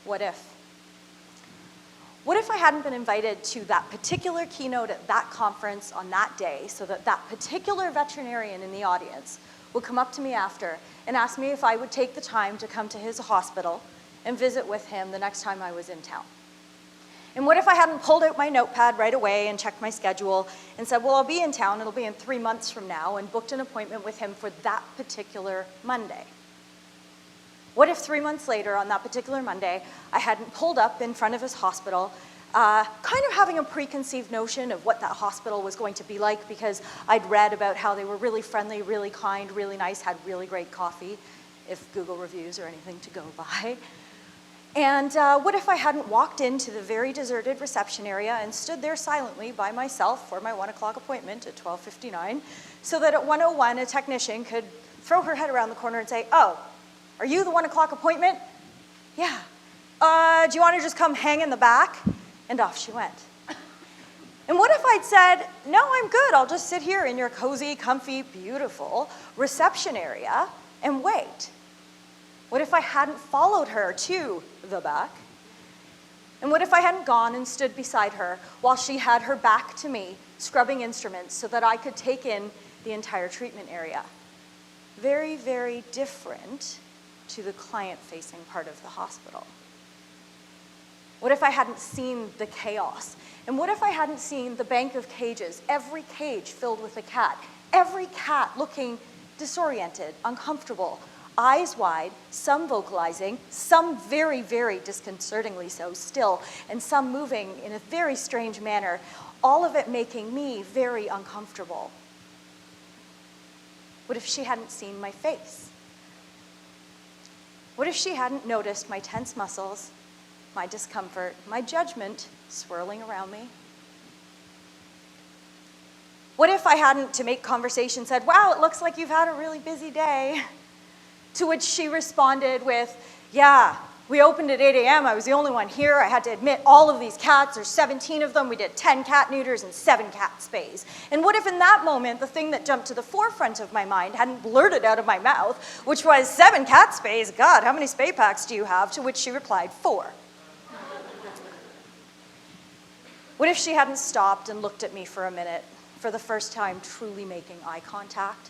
what if? What if I hadn't been invited to that particular keynote at that conference on that day so that that particular veterinarian in the audience would come up to me after and ask me if I would take the time to come to his hospital and visit with him the next time I was in town? And what if I hadn't pulled out my notepad right away and checked my schedule and said, well, I'll be in town, it'll be in 3 months from now, and booked an appointment with him for that particular Monday? What if 3 months later, on that particular Monday, I hadn't pulled up in front of his hospital, kind of having a preconceived notion of what that hospital was going to be like because I'd read about how they were really friendly, really kind, really nice, had really great coffee, if Google reviews are anything to go by. And what if I hadn't walked into the very deserted reception area and stood there silently by myself for my 1 o'clock appointment at 12:59, so that at 1:01 a technician could throw her head around the corner and say, oh, are you the 1 o'clock appointment? Yeah. Do you want to just come hang in the back? And off she went. And what if I'd said, no, I'm good. I'll just sit here in your cozy, comfy, beautiful reception area and wait? What if I hadn't followed her to the back? And what if I hadn't gone and stood beside her while she had her back to me, scrubbing instruments so that I could take in the entire treatment area? Very, very different to the client-facing part of the hospital. What if I hadn't seen the chaos? And what if I hadn't seen the bank of cages, every cage filled with a cat, every cat looking disoriented, uncomfortable, eyes wide, some vocalizing, some very, very disconcertingly so still, and some moving in a very strange manner, all of it making me very uncomfortable? What if she hadn't seen my face? What if she hadn't noticed my tense muscles, my discomfort, my judgment swirling around me? What if I hadn't, to make conversation, said, wow, it looks like you've had a really busy day? To which she responded with, yeah, we opened at 8 a.m. I was the only one here. I had to admit all of these cats. There's 17 of them. We did 10 cat neuters and 7 cat spays. And what if in that moment, the thing that jumped to the forefront of my mind hadn't blurted out of my mouth, which was 7 cat spays? God, how many spay packs do you have? To which she replied, 4. What if she hadn't stopped and looked at me for a minute, for the first time truly making eye contact,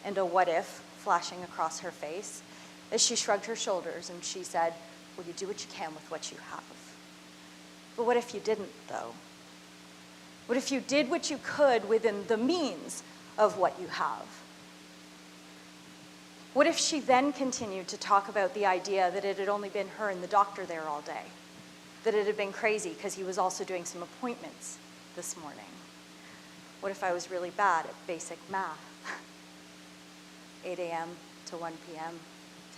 and a what if flashing across her face, as she shrugged her shoulders and she said, well, you do what you can with what you have. But what if you didn't, though? What if you did what you could within the means of what you have? What if she then continued to talk about the idea that it had only been her and the doctor there all day? That it had been crazy because he was also doing some appointments this morning? What if I was really bad at basic math? 8 a.m. to 1 p.m.,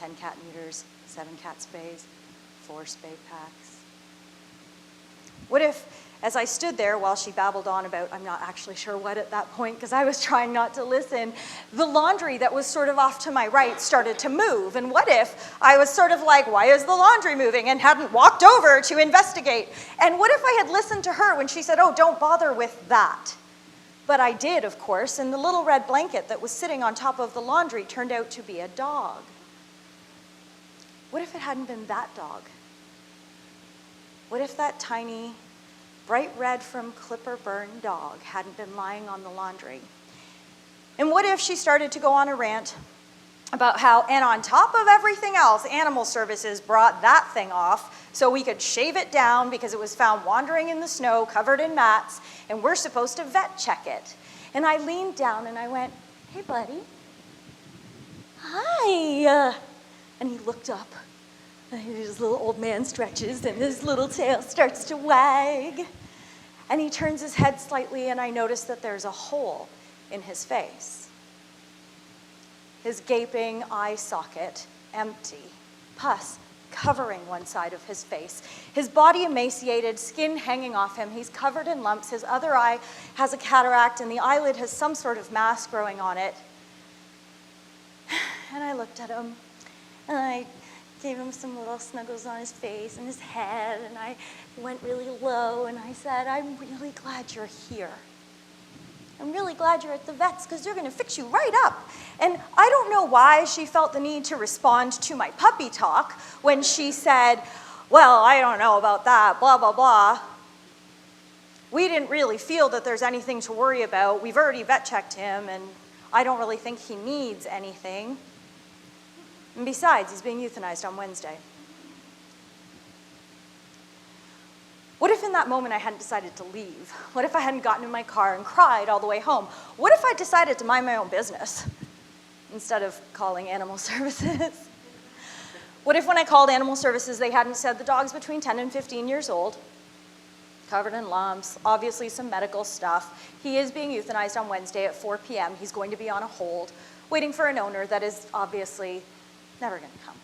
10 cat neuters, 7 cat spays, 4 spay packs. What if, as I stood there while she babbled on about, I'm not actually sure what at that point because I was trying not to listen, the laundry that was sort of off to my right started to move? And what if I was sort of like, why is the laundry moving, and hadn't walked over to investigate? And what if I had listened to her when she said, oh, don't bother with that? But I did, of course, and the little red blanket that was sitting on top of the laundry turned out to be a dog. What if it hadn't been that dog? What if that tiny, bright red from Clipper burn dog hadn't been lying on the laundry? And what if she started to go on a rant about how, and on top of everything else, animal services brought that thing off so we could shave it down because it was found wandering in the snow, covered in mats, and we're supposed to vet check it. And I leaned down and I went, hey, buddy. Hi. And he looked up. And his little old man stretches and his little tail starts to wag. And he turns his head slightly and I notice that there's a hole in his face. His gaping eye socket empty, pus covering one side of his face. His body emaciated, skin hanging off him. He's covered in lumps. His other eye has a cataract and the eyelid has some sort of mass growing on it. And I looked at him and I gave him some little snuggles on his face and his head, and I went really low and I said, I'm really glad you're here. I'm really glad you're at the vet's because they're going to fix you right up. And I don't know why she felt the need to respond to my puppy talk when she said, well, I don't know about that, blah, blah, blah. We didn't really feel that there's anything to worry about. We've already vet checked him, and I don't really think he needs anything. And besides, he's being euthanized on Wednesday. What if in that moment I hadn't decided to leave? What if I hadn't gotten in my car and cried all the way home? What if I decided to mind my own business instead of calling animal services? What if when I called animal services, they hadn't said the dog's between 10 and 15 years old, covered in lumps, obviously some medical stuff. He is being euthanized on Wednesday at 4 p.m. He's going to be on a hold, waiting for an owner that is obviously never going to come.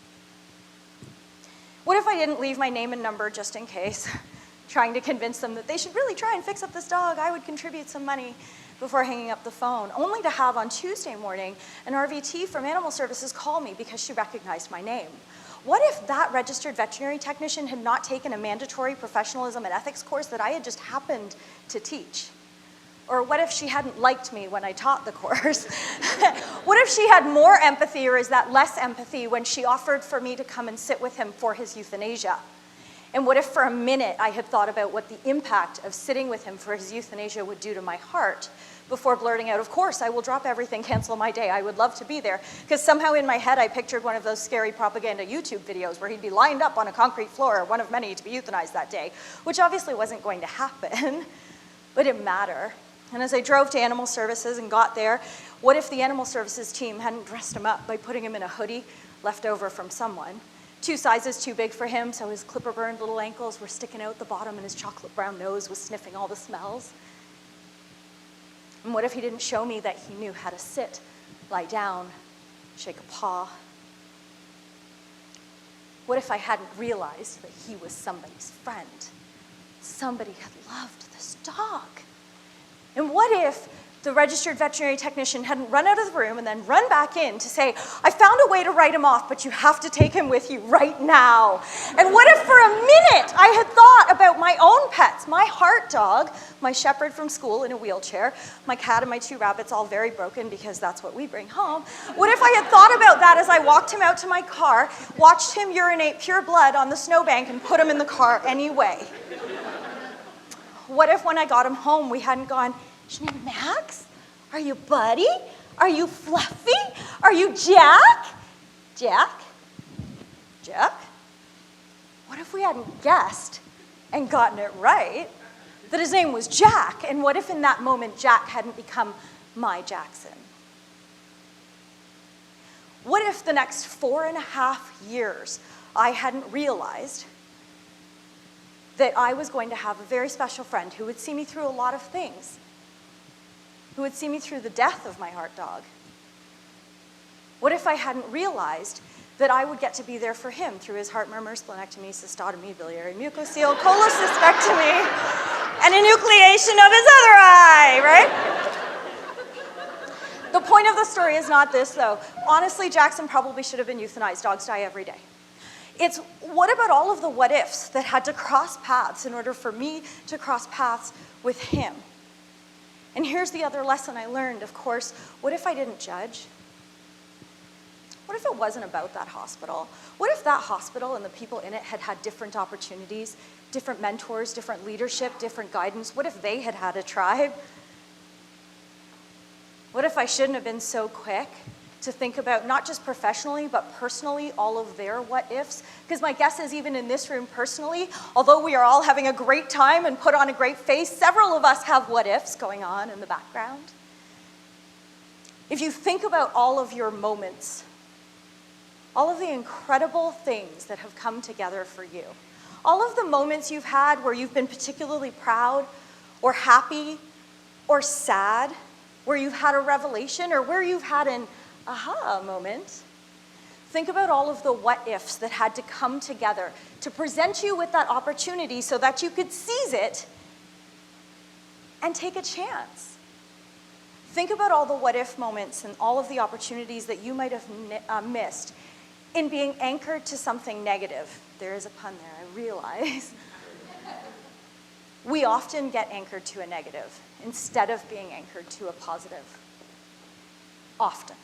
What if I didn't leave my name and number just in case, trying to convince them that they should really try and fix up this dog? I would contribute some money before hanging up the phone, only to have on Tuesday morning an RVT from Animal Services call me because she recognized my name. What if that registered veterinary technician had not taken a mandatory professionalism and ethics course that I had just happened to teach? Or what if she hadn't liked me when I taught the course? What if she had more empathy, or is that less empathy, when she offered for me to come and sit with him for his euthanasia? And what if for a minute I had thought about what the impact of sitting with him for his euthanasia would do to my heart before blurting out, of course, I will drop everything, cancel my day, I would love to be there. Because somehow in my head I pictured one of those scary propaganda YouTube videos where he'd be lined up on a concrete floor, one of many to be euthanized that day, which obviously wasn't going to happen, but it mattered. And as I drove to Animal Services and got there, what if the Animal Services team hadn't dressed him up by putting him in a hoodie left over from someone? 2 sizes too big for him, so his clipper-burned little ankles were sticking out the bottom and his chocolate brown nose was sniffing all the smells. And what if he didn't show me that he knew how to sit, lie down, shake a paw? What if I hadn't realized that he was somebody's friend? Somebody had loved this dog. And what if the registered veterinary technician hadn't run out of the room and then run back in to say, I found a way to write him off, but you have to take him with you right now. And what if for a minute I had thought about my own pets, my heart dog, my shepherd from school in a wheelchair, my cat and my 2 rabbits all very broken because that's what we bring home. What if I had thought about that as I walked him out to my car, watched him urinate pure blood on the snowbank and put him in the car anyway? What if when I got him home we hadn't gone, is your name Max? Are you Buddy? Are you Fluffy? Are you Jack? Jack? Jack? What if we hadn't guessed and gotten it right that his name was Jack? And what if in that moment Jack hadn't become my Jackson? What if the next 4.5 years I hadn't realized that I was going to have a very special friend who would see me through a lot of things, who would see me through the death of my heart dog? What if I hadn't realized that I would get to be there for him through his heart murmur, splenectomy, cystotomy, biliary mucocele, cholecystectomy, and enucleation of his other eye, right? The point of the story is not this, though. Honestly, Jackson probably should have been euthanized. Dogs die every day. It's what about all of the what-ifs that had to cross paths in order for me to cross paths with him? And here's the other lesson I learned, of course. What if I didn't judge? What if it wasn't about that hospital? What if that hospital and the people in it had had different opportunities, different mentors, different leadership, different guidance? What if they had had a tribe? What if I shouldn't have been so quick to think about, not just professionally, but personally, all of their what-ifs? Because my guess is even in this room personally, although we are all having a great time and put on a great face, several of us have what-ifs going on in the background. If you think about all of your moments, all of the incredible things that have come together for you, all of the moments you've had where you've been particularly proud or happy or sad, where you've had a revelation or where you've had an aha moment, think about all of the what-ifs that had to come together to present you with that opportunity so that you could seize it and take a chance. Think about all the what-if moments and all of the opportunities that you might have missed in being anchored to something negative. There is a pun there, I realize. We often get anchored to a negative instead of being anchored to a positive. Often.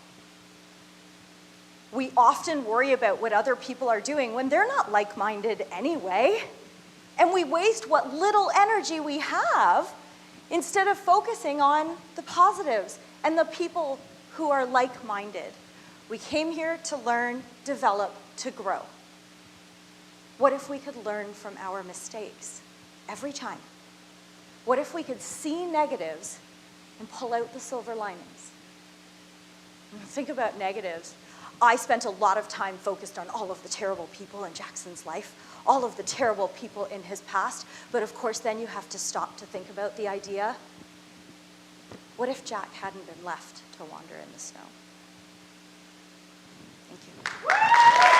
We often worry about what other people are doing when they're not like-minded anyway. And we waste what little energy we have instead of focusing on the positives and the people who are like-minded. We came here to learn, develop, to grow. What if we could learn from our mistakes every time? What if we could see negatives and pull out the silver linings? Think about negatives. I spent a lot of time focused on all of the terrible people in Jackson's life, all of the terrible people in his past, but of course then you have to stop to think about the idea, what if Jack hadn't been left to wander in the snow? Thank you.